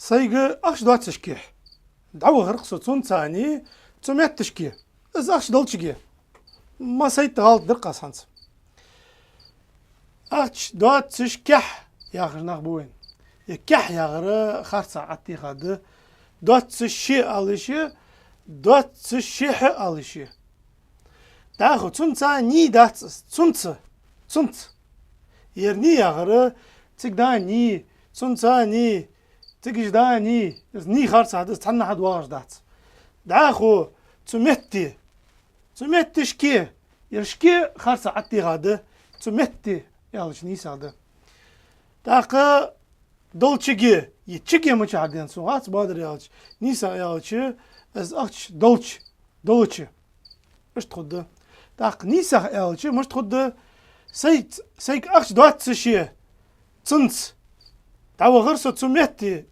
Saygı akş doğa tışki. Dağı gırq sutsun tani tümet tışki. Ez akş dal çıgi. Masayt dağaldır qasansı. Akş doğa tışkah yağırnaq buyn. Kah yağırı xar saati qadı. Doğa tışki alışı, doğa tışki alışı. Dağı tsunca ni da tsunca. Tsunca. Yer ni yağırı tık da ni. Tsunca ni. تجيش داني ني خارصة هذا تحنا حد واش دات داخو تمتي شكي يرشكي خارصة عتي غادة تمتي يالش نيس هذا داخو دولتشجي يتشجي مش عادين سوات بادر يالش نيسا يالش از أختش دولتش مش تخد داخ نيسا يالش مش تخد سيك أختش دوات شيء تنس تعو غرسة تمتي